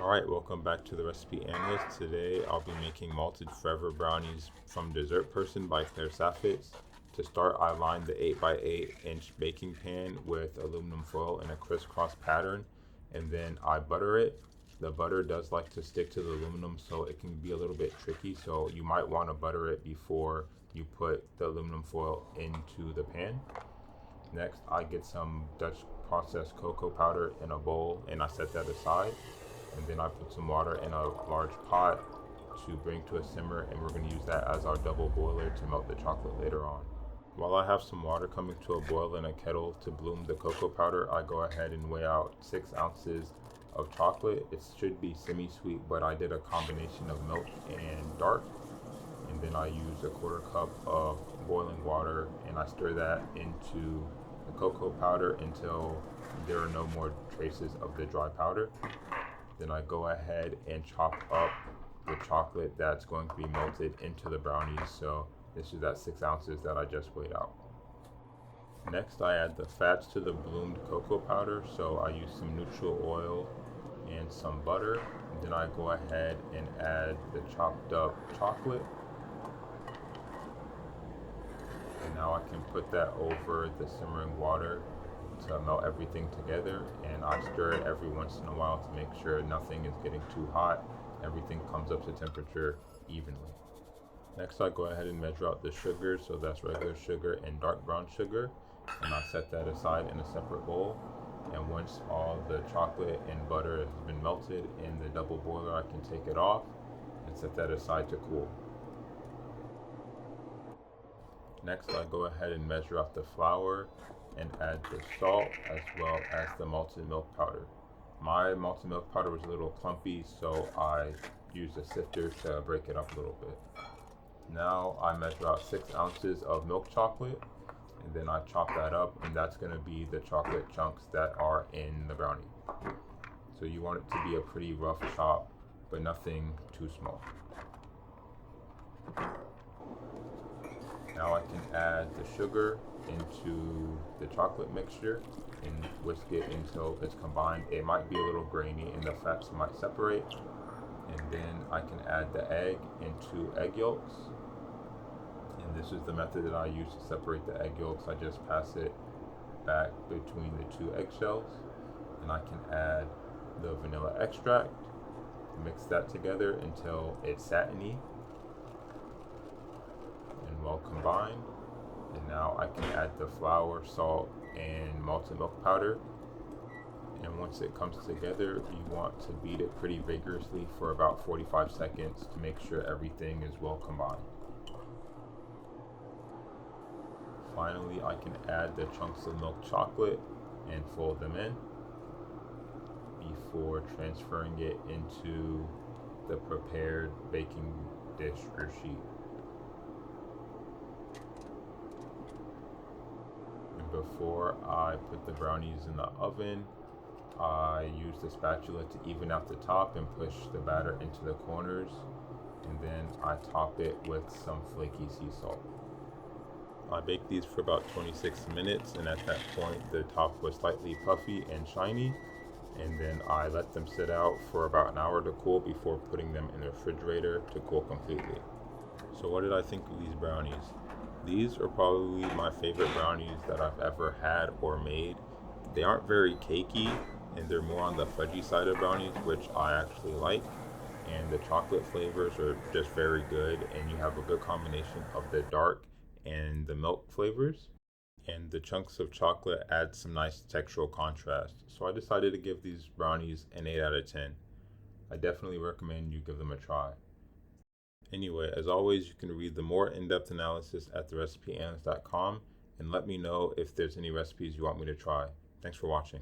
Alright, welcome back to the Recipe Analyst. Today I'll be making Malted Forever Brownies from Dessert Person by Claire Saffitz. To start, I line the 8x8-inch baking pan with aluminum foil in a crisscross pattern, and then I butter it. The butter does like to stick to the aluminum, so it can be a little bit tricky, so you might want to butter it before you put the aluminum foil into the pan. Next, I get some Dutch processed cocoa powder in a bowl and I set that aside. And then I put some water in a large pot to bring to a simmer, and we're going to use that as our double boiler to melt the chocolate later on. While I have some water coming to a boil in a kettle to bloom the cocoa powder, I go ahead and weigh out 6 ounces of chocolate. It should be semi-sweet, but I did a combination of milk and dark. And then I use a 1/4 cup of boiling water and I stir that into the cocoa powder until there are no more traces of the dry powder. Then I go ahead and chop up the chocolate that's going to be melted into the brownies. So this is that 6 ounces that I just weighed out. Next, I add the fats to the bloomed cocoa powder. So I use some neutral oil and some butter. And then I go ahead and add the chopped up chocolate. And now I can put that over the simmering water to melt everything together, and I stir it every once in a while to make sure nothing is getting too hot. Everything comes up to temperature evenly. Next, I go ahead and measure out the sugar, so that's regular sugar and dark brown sugar, and I set that aside in a separate bowl. And once all the chocolate and butter has been melted in the double boiler, I can take it off and set that aside to cool. Next, I go ahead and measure out the flour and add the salt as well as the malted milk powder. My malted milk powder was a little clumpy, so I used a sifter to break it up a little bit. Now I measure out 6 ounces of milk chocolate, and then I chop that up, and that's going to be the chocolate chunks that are in the brownie. So you want it to be a pretty rough chop, but nothing too small. Now I can add the sugar into the chocolate mixture and whisk it until it's combined. It might be a little grainy and the fats might separate. And then I can add the egg into egg yolks. And this is the method that I use to separate the egg yolks. I just pass it back between the 2 eggshells. And I can add the vanilla extract, mix that together until it's satiny and well combined. And now I can add the flour, salt, and malted milk powder. And once it comes together, you want to beat it pretty vigorously for about 45 seconds to make sure everything is well combined. Finally, I can add the chunks of milk chocolate and fold them in before transferring it into the prepared baking dish or sheet. Before I put the brownies in the oven, I use the spatula to even out the top and push the batter into the corners, and then I top it with some flaky sea salt. I baked these for about 26 minutes, and at that point the top was slightly puffy and shiny, and then I let them sit out for about an hour to cool before putting them in the refrigerator to cool completely. So what did I think of these brownies? These are probably my favorite brownies that I've ever had or made. They aren't very cakey, and they're more on the fudgy side of brownies, which I actually like. And the chocolate flavors are just very good, and you have a good combination of the dark and the milk flavors. And the chunks of chocolate add some nice textural contrast. So I decided to give these brownies an 8 out of 10. I definitely recommend you give them a try. Anyway, as always, you can read the more in-depth analysis at therecipeanalyst.com and let me know if there's any recipes you want me to try. Thanks for watching.